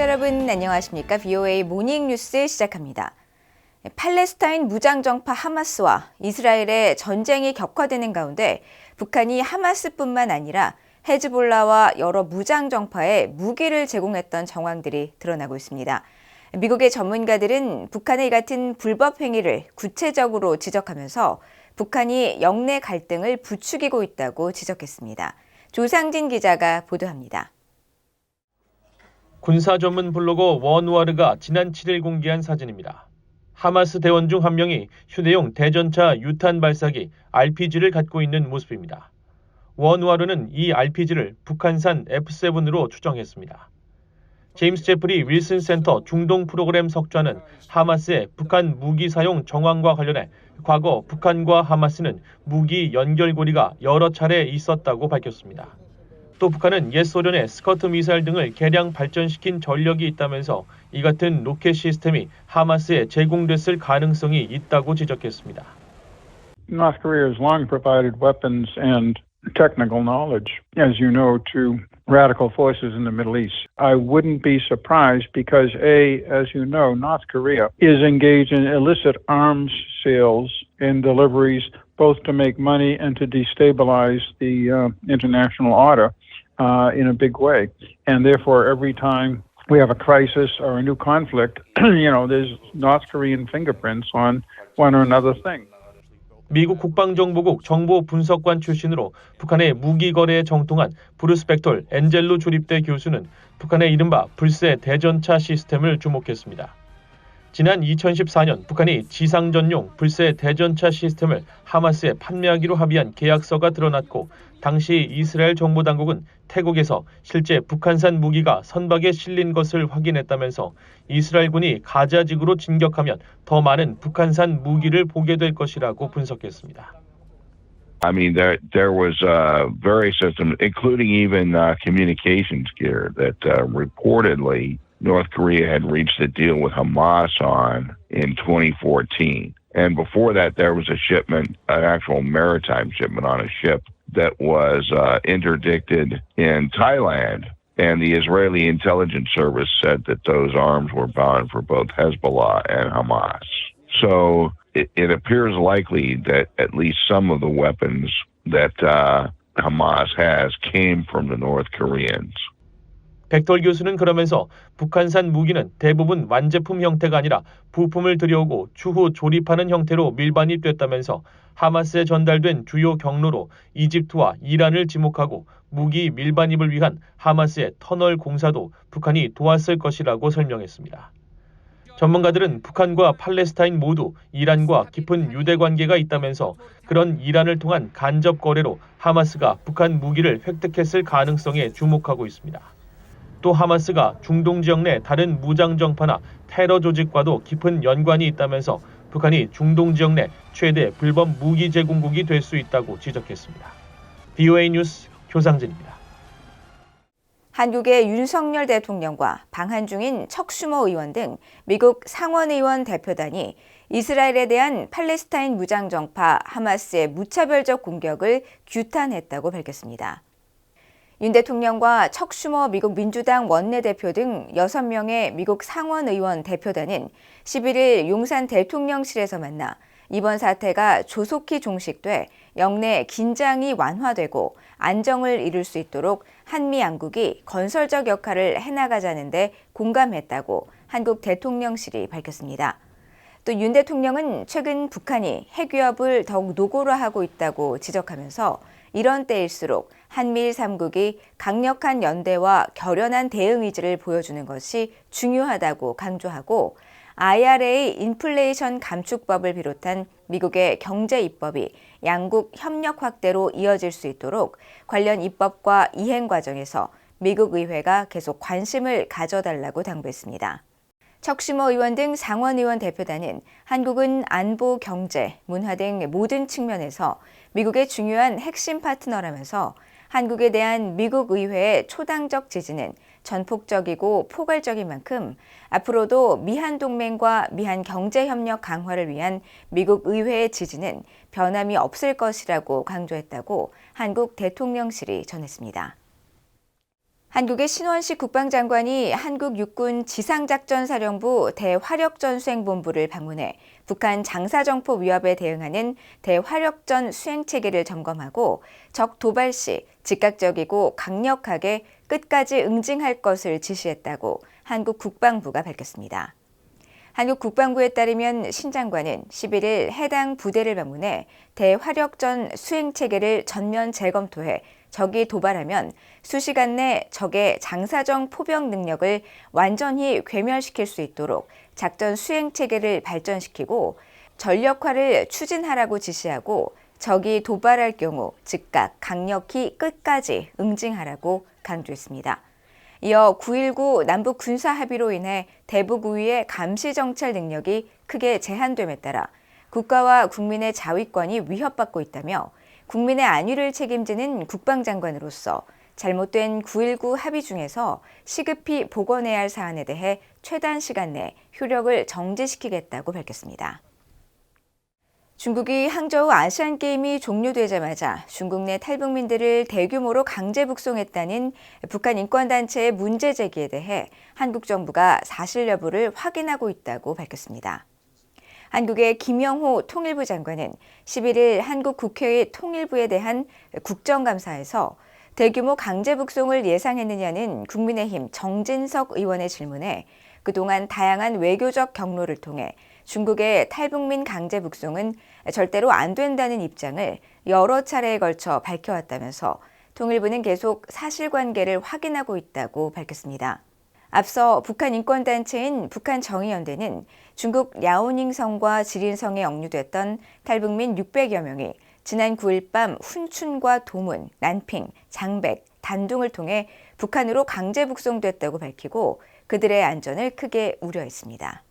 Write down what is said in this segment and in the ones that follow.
시청자 여러분 안녕하십니까? VOA 모닝 뉴스 시작합니다. 팔레스타인 무장정파 하마스와 이스라엘의 전쟁이 격화되는 가운데 북한이 하마스뿐만 아니라 헤즈볼라와 여러 무장정파에 무기를 제공했던 정황들이 드러나고 있습니다. 미국의 전문가들은 북한의 이 같은 불법 행위를 구체적으로 지적하면서 북한이 영내 갈등을 부추기고 있다고 지적했습니다. 조상진 기자가 보도합니다. 군사 전문 블로거 원와르가 지난 7일 공개한 사진입니다. 하마스 대원 중 한 명이 휴대용 대전차 유탄 발사기 RPG를 갖고 있는 모습입니다. 원와르는 이 RPG를 북한산 F7으로 추정했습니다. 제임스 제프리 윌슨 센터 중동 프로그램 석좌는 하마스의 북한 무기 사용 정황과 관련해 과거 북한과 하마스는 무기 연결고리가 여러 차례 있었다고 밝혔습니다. 또 북한은 옛 소련의 스커트 미사일 등을 개량 발전시킨 전력이 있다면서 이 같은 로켓 시스템이 하마스에 제공됐을 가능성이 있다고 지적했습니다. North Korea has long provided weapons and technical knowledge, as you know, to radical forces in the Middle East. I wouldn't be surprised because, as you know, North Korea is engaged in illicit arms sales and deliveries, both to make money and to destabilize the international order in a big way. And therefore, every time we have a crisis or a new conflict, there's North Korean fingerprints on one or another thing. 미국 국방정보국 정보분석관 출신으로 북한의 무기 거래에 정통한 브루스 벡톨 엔젤로 조립대 교수는 북한의 이른바 불새 대전차 시스템을 주목했습니다. 지난 2014년 북한이 지상 전용 불새 대전차 시스템을 하마스에 판매하기로 합의한 계약서가 드러났고 당시 이스라엘 정보당국은 태국에서 실제 북한산 무기가 선박에 실린 것을 확인했다면서 이스라엘군이 가자지구로 진격하면 더 많은 북한산 무기를 보게 될 것이라고 분석했습니다. I mean, there was various systems, including even communications gear that reportedly North Korea had reached a deal with Hamas on in 2014. And before that, there was a shipment, an actual maritime shipment on a ship that was interdicted in Thailand. And the Israeli intelligence service said that those arms were bound for both Hezbollah and Hamas. So it appears likely that at least some of the weapons that Hamas has came from the North Koreans. 벡톨 교수는 그러면서 북한산 무기는 대부분 완제품 형태가 아니라 부품을 들여오고 추후 조립하는 형태로 밀반입됐다면서 하마스에 전달된 주요 경로로 이집트와 이란을 지목하고 무기 밀반입을 위한 하마스의 터널 공사도 북한이 도왔을 것이라고 설명했습니다. 전문가들은 북한과 팔레스타인 모두 이란과 깊은 유대 관계가 있다면서 그런 이란을 통한 간접 거래로 하마스가 북한 무기를 획득했을 가능성에 주목하고 있습니다. 또 하마스가 중동 지역 내 다른 무장정파나 테러 조직과도 깊은 연관이 있다면서 북한이 중동 지역 내 최대 불법 무기 제공국이 될 수 있다고 지적했습니다. VOA 뉴스 조상진입니다. 한국의 윤석열 대통령과 방한 중인 척슈머 의원 등 미국 상원의원 대표단이 이스라엘에 대한 팔레스타인 무장정파 하마스의 무차별적 공격을 규탄했다고 밝혔습니다. 윤 대통령과 척슈머 미국 민주당 원내대표 등 6명의 미국 상원의원 대표단은 11일 용산 대통령실에서 만나 이번 사태가 조속히 종식돼 영내 긴장이 완화되고 안정을 이룰 수 있도록 한미 양국이 건설적 역할을 해나가자는 데 공감했다고 한국 대통령실이 밝혔습니다. 또 윤 대통령은 최근 북한이 핵위협을 더욱 노골화하고 있다고 지적하면서 이런 때일수록 한미일 3국이 강력한 연대와 결연한 대응 의지를 보여주는 것이 중요하다고 강조하고 IRA 인플레이션 감축법을 비롯한 미국의 경제 입법이 양국 협력 확대로 이어질 수 있도록 관련 입법과 이행 과정에서 미국 의회가 계속 관심을 가져달라고 당부했습니다. 척슈머 의원 등 상원의원 대표단은 한국은 안보, 경제, 문화 등 모든 측면에서 미국의 중요한 핵심 파트너라면서 한국에 대한 미국 의회의 초당적 지지는 전폭적이고 포괄적인 만큼 앞으로도 미한 동맹과 미한 경제협력 강화를 위한 미국 의회의 지지는 변함이 없을 것이라고 강조했다고 한국 대통령실이 전했습니다. 한국의 신원식 국방장관이 한국 육군 지상작전사령부 대화력전수행본부를 방문해 북한 장사정포 위협에 대응하는 대화력전 수행체계를 점검하고 적 도발 시 즉각적이고 강력하게 끝까지 응징할 것을 지시했다고 한국 국방부가 밝혔습니다. 한국 국방부에 따르면 신 장관은 11일 해당 부대를 방문해 대화력전 수행체계를 전면 재검토해 적이 도발하면 수시간 내 적의 장사정 포병 능력을 완전히 괴멸시킬 수 있도록 작전 수행 체계를 발전시키고 전력화를 추진하라고 지시하고 적이 도발할 경우 즉각 강력히 끝까지 응징하라고 강조했습니다. 이어 9.19 남북 군사 합의로 인해 대북 우위의 감시 정찰 능력이 크게 제한됨에 따라 국가와 국민의 자위권이 위협받고 있다며 국민의 안위를 책임지는 국방장관으로서 잘못된 9.19 합의 중에서 시급히 복원해야 할 사안에 대해 최단 시간 내 효력을 정지시키겠다고 밝혔습니다. 중국이 항저우 아시안게임이 종료되자마자 중국 내 탈북민들을 대규모로 강제 북송했다는 북한 인권단체의 문제 제기에 대해 한국 정부가 사실 여부를 확인하고 있다고 밝혔습니다. 한국의 김영호 통일부 장관은 11일 한국 국회의 통일부에 대한 국정감사에서 대규모 강제 북송을 예상했느냐는 국민의힘 정진석 의원의 질문에 그동안 다양한 외교적 경로를 통해 중국의 탈북민 강제 북송은 절대로 안 된다는 입장을 여러 차례에 걸쳐 밝혀왔다면서 통일부는 계속 사실관계를 확인하고 있다고 밝혔습니다. 앞서 북한 인권단체인 북한정의연대는 중국 랴오닝성과 지린성에 억류됐던 탈북민 600여 명이 지난 9일 밤 훈춘과 도문, 난핑, 장백, 단둥을 통해 북한으로 강제 북송됐다고 밝히고 그들의 안전을 크게 우려했습니다.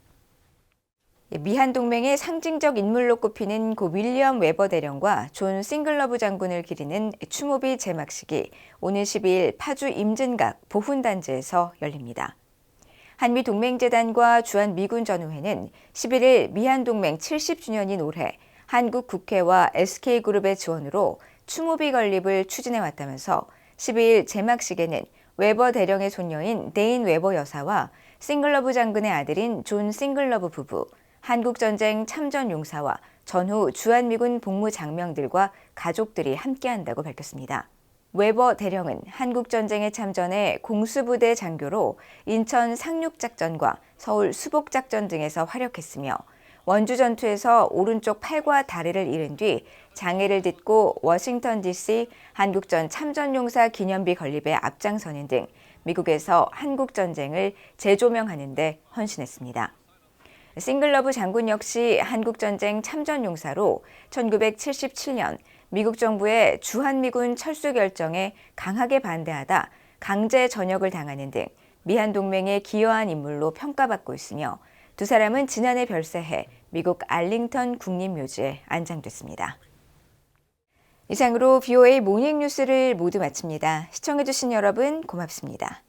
미한 동맹의 상징적 인물로 꼽히는 고 윌리엄 웨버 대령과 존 싱글러브 장군을 기리는 추모비 제막식이 오늘 12일 파주 임진각 보훈단지에서 열립니다. 한미동맹재단과 주한미군 전우회는 11일 미한동맹 70주년인 올해 한국 국회와 SK그룹의 지원으로 추모비 건립을 추진해왔다면서 12일 제막식에는 웨버 대령의 손녀인 데인 웨버 여사와 싱글러브 장군의 아들인 존 싱글러브 부부, 한국전쟁 참전용사와 전후 주한미군 복무장병들과 가족들이 함께한다고 밝혔습니다. 웨버 대령은 한국전쟁에 참전해 공수부대 장교로 인천 상륙작전과 서울 수복작전 등에서 활약했으며 원주전투에서 오른쪽 팔과 다리를 잃은 뒤 장애를 딛고 워싱턴 DC 한국전 참전용사 기념비 건립에 앞장서는 등 미국에서 한국전쟁을 재조명하는 데 헌신했습니다. 싱글러브 장군 역시 한국전쟁 참전용사로 1977년 미국 정부의 주한미군 철수 결정에 강하게 반대하다 강제 전역을 당하는 등 미한동맹에 기여한 인물로 평가받고 있으며 두 사람은 지난해 별세해 미국 알링턴 국립묘지에 안장됐습니다. 이상으로 VOA 모닝뉴스를 모두 마칩니다. 시청해주신 여러분 고맙습니다.